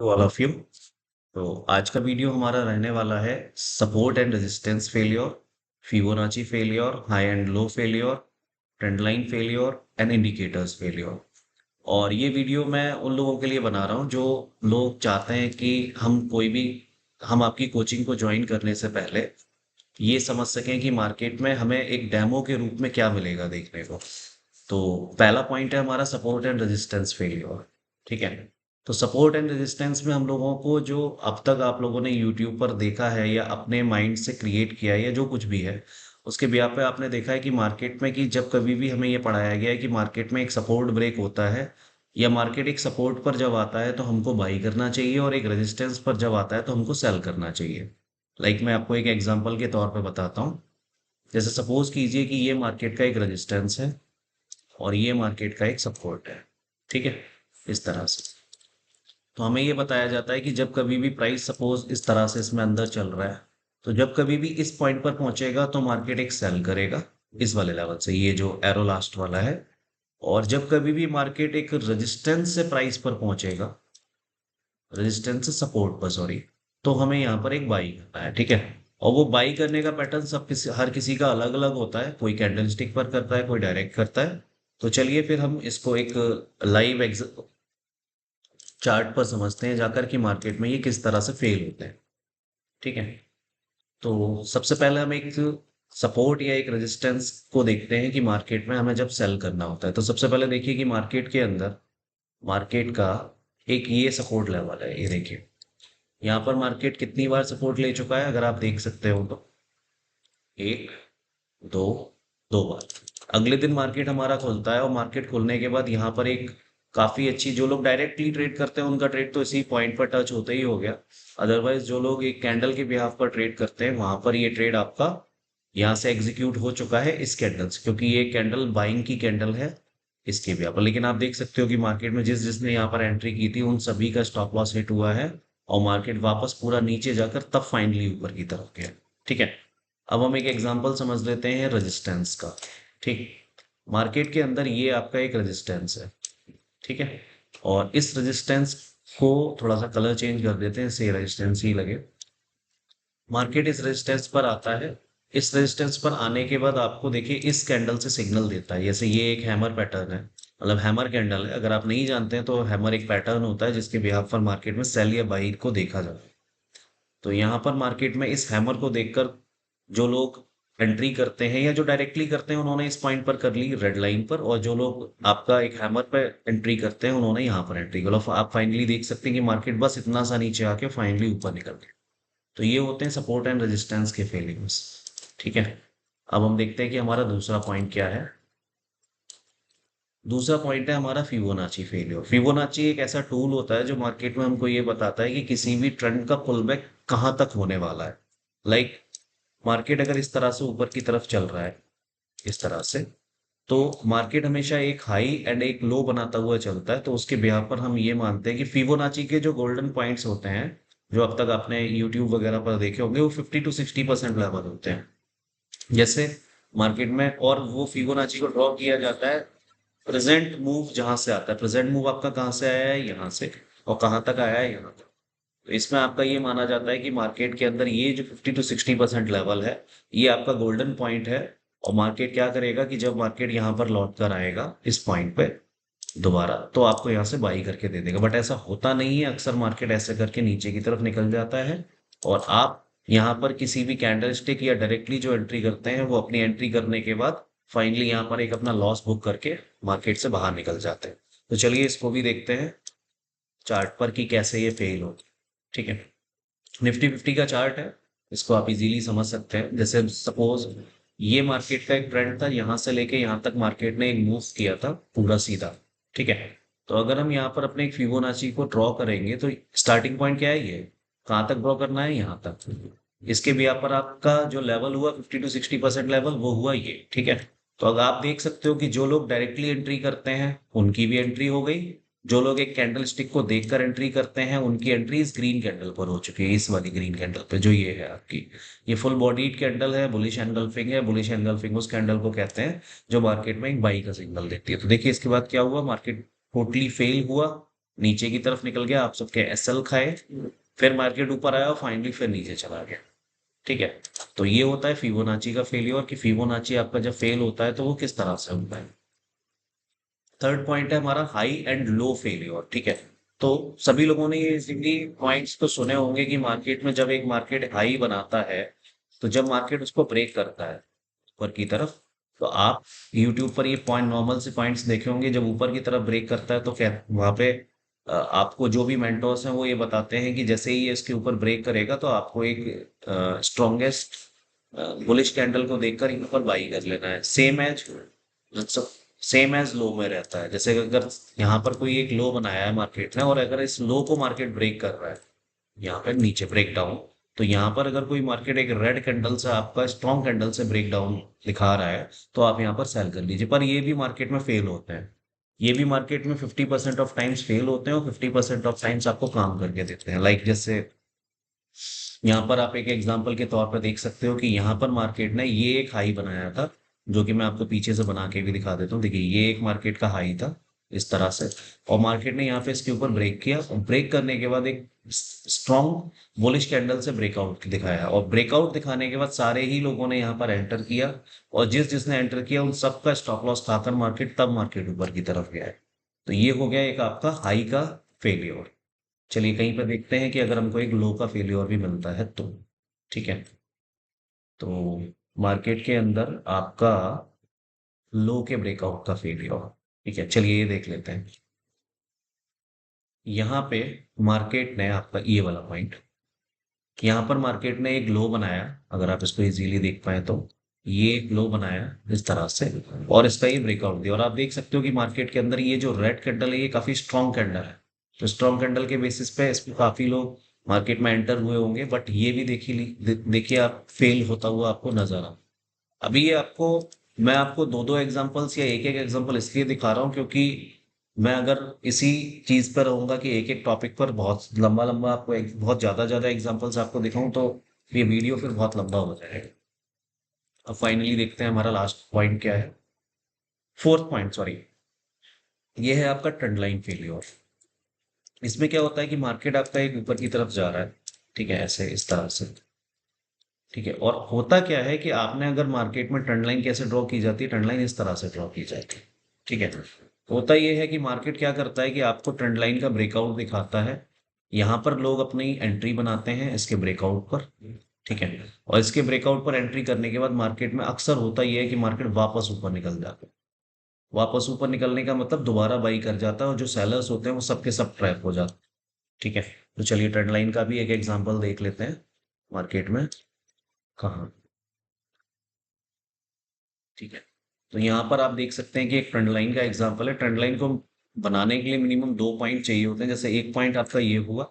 To all of you. तो आज का वीडियो हमारा रहने वाला है support and resistance failure, Fibonacci failure, high and low failure, trend line failure and indicators failure. और ये वीडियो मैं उन लोगों के लिए बना रहा हूँ जो लोग चाहते हैं कि हम आपकी कोचिंग को ज्वाइन करने से पहले ये समझ सकें कि मार्केट में हमें एक डेमो के रूप में क्या मिलेगा देखने को। तो पहला पॉइंट है हमारा सपोर्ट एंड रेजिस्टेंस फेलियर। ठीक है। तो सपोर्ट एंड रेजिस्टेंस में हम लोगों को जो अब तक आप लोगों ने यूट्यूब पर देखा है या अपने माइंड से क्रिएट किया है या जो कुछ भी है, उसके बिहाफ पे आपने देखा है कि मार्केट में कि जब कभी भी हमें ये पढ़ाया गया है कि मार्केट में एक सपोर्ट ब्रेक होता है या मार्केट एक सपोर्ट पर जब आता है तो हमको बाई करना चाहिए और एक रेजिस्टेंस पर जब आता है तो हमको सेल करना चाहिए। मैं आपको एक एग्जांपल के तौर पे बताता हूँ। जैसे सपोज कीजिए कि ये मार्केट का एक रेजिस्टेंस है और ये मार्केट का एक सपोर्ट है। ठीक है। इस तरह से तो हमें ये बताया जाता है कि जब कभी भी प्राइस सपोज इस तरह से इसमें अंदर चल रहा है, तो जब कभी भी इस पॉइंट पर पहुंचेगा तो मार्केट एक सेल करेगा इस वाले लेवल से, ये जो एरो लास्ट वाला है। और जब कभी भी मार्केट एक रेजिस्टेंस से प्राइस पर पहुंचेगा, रेजिस्टेंस से सपोर्ट पर सॉरी, तो हमें यहाँ पर एक बाई करना है। ठीक है। और वो बाई करने का पैटर्न हर किसी का अलग अलग होता है, कोई कैंडल स्टिक पर करता है, कोई डायरेक्ट करता है। तो चलिए फिर हम इसको एक लाइव चार्ट पर समझते हैं जाकर कि मार्केट में ये किस तरह से फेल होते हैं। ठीक है। तो सबसे पहले हम एक सपोर्ट या एक रेजिस्टेंस को देखते हैं कि मार्केट में हमें जब सेल करना होता है। तो सबसे पहले देखिए कि मार्केट के अंदर मार्केट का एक ये सपोर्ट लेवल है, ये देखिए। यहाँ पर मार्केट कितनी बार सपोर्ट ले चुका है अगर आप देख सकते हो तो एक, दो, दो बार। अगले दिन मार्केट हमारा खुलता है और मार्केट खुलने के बाद यहाँ पर एक काफी अच्छी, जो लोग डायरेक्टली ट्रेड करते हैं उनका ट्रेड तो इसी पॉइंट पर टच होता ही हो गया। अदरवाइज जो लोग एक कैंडल के बिहाफ पर ट्रेड करते हैं वहां पर ये ट्रेड आपका यहाँ से एग्जीक्यूट हो चुका है इस कैंडल से, क्योंकि ये कैंडल बाइंग की कैंडल है इसके बिहाफ पर। लेकिन आप देख सकते हो कि मार्केट में जिसने यहाँ पर एंट्री की थी उन सभी का स्टॉप लॉस हिट हुआ है और मार्केट वापस पूरा नीचे जाकर तब फाइनली ऊपर की तरफ गया। ठीक है। अब हम एक एग्जांपल समझ लेते हैं रेजिस्टेंस का। ठीक। मार्केट के अंदर ये आपका एक रेजिस्टेंस है। ठीक है। और इस रेजिस्टेंस को थोड़ा सा कलर चेंज कर देते हैं, से रेजिस्टेंस ही लगे। मार्केट इस रेजिस्टेंस पर आता है। इस रेजिस्टेंस पर आने के बाद आपको देखिए इस कैंडल से सिग्नल देता है, जैसे ये एक हैमर पैटर्न है, मतलब हैमर कैंडल है। अगर आप नहीं जानते हैं तो हैमर एक पैटर्न होता है जिसके बिहाफ पर मार्केट में सेल या बाई को देखा जाता है। तो यहाँ पर मार्केट में इस हैमर को देखकर जो लोग एंट्री करते हैं या जो डायरेक्टली करते हैं उन्होंने इस पॉइंट पर कर ली रेड लाइन पर, और जो लोग आपका एक हैमर पर एंट्री करते हैं उन्होंने यहाँ पर एंट्री कर। आप फाइनली देख सकते हैं कि मार्केट बस इतना सा नीचे आके फाइनली ऊपर निकल गया। तो ये होते हैं सपोर्ट एंड रेजिस्टेंस के फेलियर्स। ठीक है। अब हम देखते हैं कि हमारा दूसरा पॉइंट क्या है। दूसरा पॉइंट है हमारा फिबोनाची फेलियर। फिबोनाची एक ऐसा टूल होता है जो मार्केट में हमको ये बताता है कि किसी भी ट्रेंड का पुल बैक कहाँ तक होने वाला है। मार्केट अगर इस तरह से ऊपर की तरफ चल रहा है इस तरह से, तो मार्केट हमेशा एक हाई एंड एक लो बनाता हुआ चलता है। तो उसके बिहाफ पर हम ये मानते हैं कि फिबोनाची के जो गोल्डन पॉइंट्स होते हैं, जो अब तक आपने यूट्यूब वगैरह पर देखे होंगे, वो 50 to 60% लेवल होते हैं। जैसे मार्केट में, और वो फिबोनाची को ड्रॉ किया जाता है प्रेजेंट मूव जहां से आता है। प्रेजेंट मूव आपका कहाँ से आया है, यहाँ से, और कहाँ तक आया है, यहाँ तक। तो इसमें आपका ये माना जाता है कि मार्केट के अंदर ये जो 50 to 60% लेवल है, ये आपका गोल्डन पॉइंट है। और मार्केट क्या करेगा कि जब मार्केट यहाँ पर लौट कर आएगा इस पॉइंट पे दोबारा, तो आपको यहाँ से बाई करके दे देगा। बट ऐसा होता नहीं है, अक्सर मार्केट ऐसे करके नीचे की तरफ निकल जाता है और आप यहाँ पर किसी भी कैंडल स्टिक या डायरेक्टली जो एंट्री करते हैं वो अपनी एंट्री करने के बाद फाइनली यहाँ पर एक अपना लॉस बुक करके मार्केट से बाहर निकल जाते हैं। तो चलिए इसको भी देखते हैं चार्ट पर कि कैसे ये फेल हो। ठीक है। निफ्टी 50 का चार्ट है, इसको आप इजीली समझ सकते हैं। जैसे सपोज ये मार्केट का एक ट्रेंड था, यहाँ से लेके यहाँ तक मार्केट ने एक मूव किया था पूरा सीधा। ठीक है। तो अगर हम यहाँ पर अपने एक फिबोनाची को ड्रॉ करेंगे तो स्टार्टिंग पॉइंट क्या है, ये कहाँ तक ड्रॉ करना है, यहाँ तक। इसके भी यहाँ पर आपका जो लेवल हुआ 50 to 60% लेवल, वो हुआ ये। ठीक है। तो अगर आप देख सकते हो कि जो लोग डायरेक्टली एंट्री करते हैं उनकी भी एंट्री हो गई, जो लोग एक कैंडल स्टिक को देखकर एंट्री करते हैं उनकी एंट्री इस ग्रीन कैंडल पर हो चुकी है, इस वाली ग्रीन कैंडल पे जो ये है आपकी। ये फुल बॉडीड कैंडल है, बुलिश एंगल्फिंग है। बुलिश एंगल्फिंग उस कैंडल को कहते हैं जो मार्केट में एक बाई का सिग्नल देती है। तो देखिए इसके बाद क्या हुआ, मार्केट टोटली फेल हुआ नीचे की तरफ निकल गया, आप सबके एसएल खाए, फिर मार्केट ऊपर आया और फाइनली फिर नीचे चला गया। ठीक है। तो ये होता है फिबोनाची का फेलियर, कि फिबोनाची आपका जब फेल होता है तो वो किस तरह से होता है। थर्ड पॉइंट है हमारा हाई एंड लो फेलियर। ठीक है। तो सभी लोगों ने ये इजीली पॉइंट्स तो सुने होंगे कि मार्केट में जब एक मार्केट हाई बनाता है, तो जब मार्केट उसको ब्रेक करता है ऊपर की तरफ, तो आप यूट्यूब पर ये पॉइंट नॉर्मल से पॉइंट्स देखे होंगे, जब ऊपर की तरफ ब्रेक करता है तो क्या वहां पे आपको जो भी मेंटोर्स हैं वो ये बताते हैं कि जैसे ही ये इसके ऊपर ब्रेक करेगा तो आपको एक स्ट्रॉन्गेस्ट बुलिश कैंडल को देखकर यहाँ पर बाई कर लेना है। सेम एज लो में रहता है। जैसे अगर यहाँ पर कोई एक लो बनाया है मार्केट ने, और अगर इस लो को मार्केट ब्रेक कर रहा है, यहाँ पे नीचे ब्रेक डाउन, तो यहाँ पर अगर कोई मार्केट एक रेड कैंडल से, आपका स्ट्रॉन्ग कैंडल से ब्रेक डाउन दिखा रहा है, तो आप यहाँ पर सेल कर लीजिए। पर ये भी मार्केट में फेल होते हैं। ये भी मार्केट में 50% ऑफ टाइम्स फेल होते हैं और 50% ऑफ टाइम्स आपको काम करके देते हैं। लाइक जैसे यहाँ पर आप एक एग्जांपल के तौर पर देख सकते हो कि यहाँ पर मार्केट ने ये एक हाई बनाया था, जो कि मैं आपको पीछे से बना के भी दिखा देता हूँ। देखिए ये एक मार्केट का हाई था इस तरह से, और मार्केट ने यहाँ पे इसके ऊपर ब्रेक किया, और ब्रेक करने के बाद एक स्ट्रॉन्ग बुलिश कैंडल से ब्रेकआउट दिखाया, और ब्रेकआउट दिखाने के बाद सारे ही लोगों ने यहाँ पर एंटर किया, और जिसने एंटर किया उन सबका स्टॉप लॉस खाकर मार्केट, तब मार्केट ऊपर की तरफ गया है। तो ये हो गया एक आपका हाई का फेलियर। चलिए कहीं पर देखते हैं कि अगर हमको एक लो का फेलियर भी मिलता है तो। ठीक है। तो मार्केट के अंदर आपका लो के ब्रेकआउट का फेलियर। ठीक है, चलिए ये देख लेते हैं। यहाँ पे मार्केट ने आपका ये वाला पॉइंट, यहाँ पर मार्केट ने एक लो बनाया, अगर आप इसको इजीली देख पाए तो ये एक लो बनाया इस तरह से, और इसका ये ब्रेकआउट दिया, और आप देख सकते हो कि मार्केट के अंदर ये जो रेड कैंडल है ये काफी स्ट्रॉन्ग कैंडल है। तो स्ट्रॉन्ग कैंडल के बेसिस पे इसमें काफी लोग मार्केट में एंटर हुए होंगे, बट ये भी देखिए आप फेल होता हुआ आपको नजर आ। अभी ये आपको, मैं आपको दो दो एग्जांपल्स या एक एक एग्जांपल इसलिए दिखा रहा हूँ क्योंकि मैं अगर इसी चीज पर रहूंगा कि एक एक टॉपिक पर बहुत लंबा लंबा आपको बहुत ज्यादा ज्यादा एग्जांपल्स आपको दिखाऊं, तो ये वीडियो फिर बहुत लंबा हो जाएगा। अब फाइनली देखते हैं हमारा लास्ट पॉइंट क्या है। फोर्थ पॉइंट, सॉरी, ये है आपका ट्रेंड लाइन फेलियर। इसमें क्या होता है कि मार्केट आपका एक ऊपर की तरफ जा रहा है, ठीक है, ऐसे इस तरह से। ठीक है, और होता क्या है कि आपने अगर मार्केट में ट्रेंड लाइन कैसे ड्रॉ की जाती है, ट्रेंड लाइन इस तरह से ड्रॉ की जाती है। ठीक है। होता ये है कि मार्केट क्या करता है कि आपको ट्रेंड लाइन का ब्रेकआउट दिखाता है, यहाँ पर लोग अपनी एंट्री बनाते हैं इसके ब्रेकआउट पर। ठीक है। और इसके ब्रेकआउट पर एंट्री करने के बाद मार्केट में अक्सर होता यह है कि मार्केट वापस ऊपर निकल जाता है। वापस ऊपर निकलने का मतलब दोबारा बाई कर जाता है, और जो सेलर्स होते हैं वो सबके सब ट्रैप हो जाते हैं। ठीक है। तो चलिए ट्रेंड लाइन का भी एक एग्जांपल देख लेते हैं मार्केट में। कहाँ। ठीक है। तो यहाँ पर आप देख सकते हैं कि एक ट्रेंड लाइन का एग्जांपल है। ट्रेंड लाइन को बनाने के लिए मिनिमम दो पॉइंट चाहिए होते हैं। जैसे एक पॉइंट आपका ये हुआ,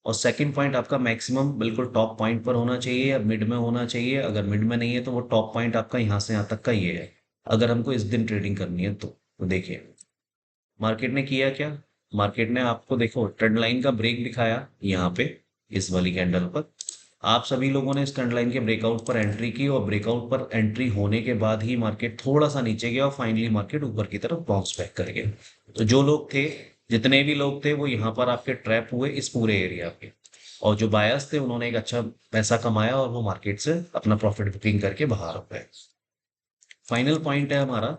और सेकंड पॉइंट आपका मैक्सिमम बिल्कुल टॉप पॉइंट पर होना चाहिए या मिड में होना चाहिए। अगर मिड में नहीं है तो वो टॉप पॉइंट आपका यहाँ से यहाँ तक का ये है, अगर हमको इस दिन ट्रेडिंग करनी है तो देखिए मार्केट ने किया क्या। मार्केट ने आपको देखो ट्रेंड लाइन का ब्रेक दिखाया यहाँ पे इस वाली कैंडल पर। आप सभी लोगों ने इस ट्रेंड लाइन के ब्रेकआउट पर एंट्री की, और ब्रेकआउट पर एंट्री होने के बाद ही मार्केट थोड़ा सा नीचे गया और फाइनली मार्केट ऊपर की तरफ बाउंस बैक कर गया। तो जो लोग थे, जितने भी लोग थे, वो यहाँ पर आपके ट्रैप हुए इस पूरे एरिया पे, और जो बायर्स थे उन्होंने एक अच्छा पैसा कमाया और वो मार्केट से अपना प्रॉफिट बुकिंग करके बाहर हो गए। फाइनल पॉइंट है हमारा,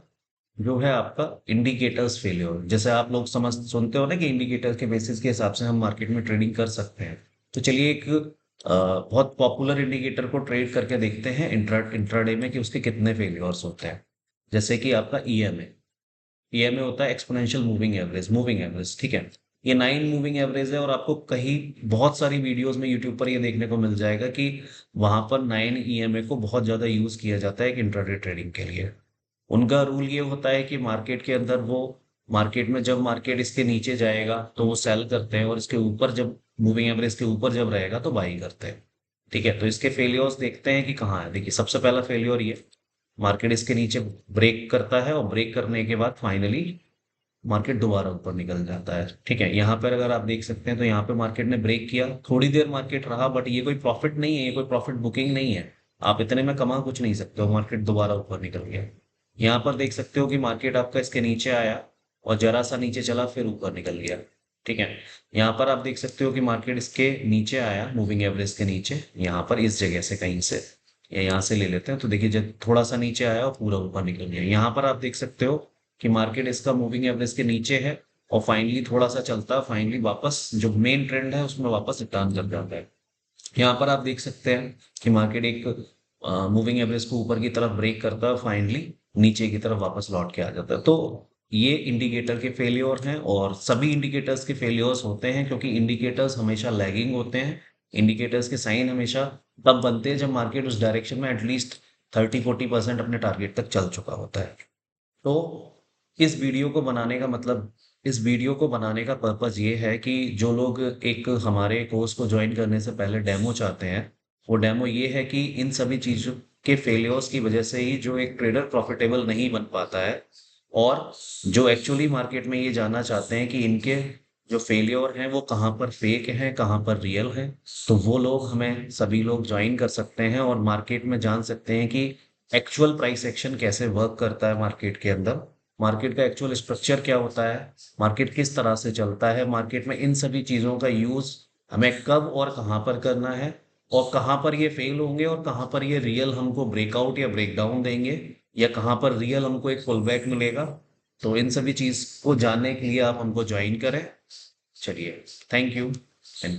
जो है आपका इंडिकेटर्स फेलियर। जैसे आप लोग समझ सुनते हो ना कि इंडिकेटर्स के बेसिस के हिसाब से हम मार्केट में ट्रेडिंग कर सकते हैं। तो चलिए एक बहुत पॉपुलर इंडिकेटर को ट्रेड करके देखते हैं इंट्राडे में कि उसके कितने फेलियर्स होते हैं। जैसे कि आपका ईएमए। ईएमए होता है exponential moving average, moving average. ठीक है। ये 9 मूविंग एवरेज है, और आपको कहीं बहुत सारी वीडियोस में यूट्यूब पर ये देखने को मिल जाएगा कि वहां पर 9 ईएमए को बहुत ज्यादा यूज किया जाता है एक इंट्राडे ट्रेडिंग के लिए। उनका रूल ये होता है कि मार्केट के अंदर वो, मार्केट में जब मार्केट इसके नीचे जाएगा तो वो सेल करते हैं, और इसके ऊपर जब मूविंग एवरेज के ऊपर जब रहेगा तो बाई करते हैं। ठीक है। तो इसके फेलियर्स देखते हैं कि कहाँ है। देखिए सबसे पहला फेलियर ये, मार्केट इसके नीचे ब्रेक करता है, और ब्रेक करने के बाद फाइनली मार्केट दोबारा ऊपर निकल जाता है। ठीक है। यहाँ पर अगर आप देख सकते हैं तो यहाँ पे मार्केट ने ब्रेक किया, थोड़ी देर मार्केट रहा, बट ये कोई प्रॉफिट नहीं है, ये कोई प्रॉफिट बुकिंग नहीं है। आप इतने में कमा कुछ नहीं सकते हो, मार्केट दोबारा ऊपर निकल गया। यहाँ पर देख सकते हो कि मार्केट आपका इसके नीचे आया और जरा सा नीचे चला फिर ऊपर निकल गया। ठीक है। यहाँ पर आप देख सकते हो कि मार्केट इसके नीचे आया, मूविंग एवरेज के नीचे, यहाँ पर इस जगह से कहीं से, या यहाँ से ले लेते हैं तो देखिए जब थोड़ा सा नीचे आया और पूरा ऊपर निकल गया। यहाँ पर आप देख सकते हो कि मार्केट इसका मूविंग एवरेज के नीचे है और फाइनली थोड़ा सा चलता है, फाइनली वापस जो मेन ट्रेंड है उसमें वापस रिटर्न कर जाता है। यहाँ पर आप देख सकते हैं कि मार्केट एक मूविंग एवरेज को ऊपर की तरफ ब्रेक करता है, फाइनली नीचे की तरफ वापस लौट के आ जाता है। तो ये इंडिकेटर के फेलियर हैं, और सभी इंडिकेटर्स के फेलियर्स होते हैं क्योंकि इंडिकेटर्स हमेशा लैगिंग होते हैं। इंडिकेटर्स के साइन हमेशा तब बनते हैं जब मार्केट उस डायरेक्शन में एटलीस्ट 30-40% अपने टारगेट तक चल चुका होता है। तो इस वीडियो को बनाने का मतलब, इस वीडियो को बनाने का पर्पस ये है कि जो लोग एक हमारे कोर्स को ज्वाइन करने से पहले डेमो चाहते हैं, वो डेमो ये है कि इन सभी चीज़ों के फेलियर्स की वजह से ही जो एक ट्रेडर प्रॉफिटेबल नहीं बन पाता है, और जो एक्चुअली मार्केट में ये जानना चाहते हैं कि इनके जो फेलियर हैं वो कहाँ पर फेक हैं, कहाँ पर रियल हैं, तो वो लोग, हमें सभी लोग ज्वाइन कर सकते हैं और मार्केट में जान सकते हैं कि एक्चुअल प्राइस एक्शन कैसे वर्क करता है मार्केट के अंदर, मार्केट का एक्चुअल स्ट्रक्चर क्या होता है, मार्केट किस तरह से चलता है, मार्केट में इन सभी चीज़ों का यूज़ हमें कब और कहाँ पर करना है, और कहाँ पर ये फेल होंगे और कहाँ पर ये रियल हमको ब्रेकआउट या ब्रेकडाउन देंगे, या कहाँ पर रियल हमको एक फुल बैक मिलेगा। तो इन सभी चीज़ को जानने के लिए आप हमको ज्वाइन करें। चलिए, थैंक यू एंड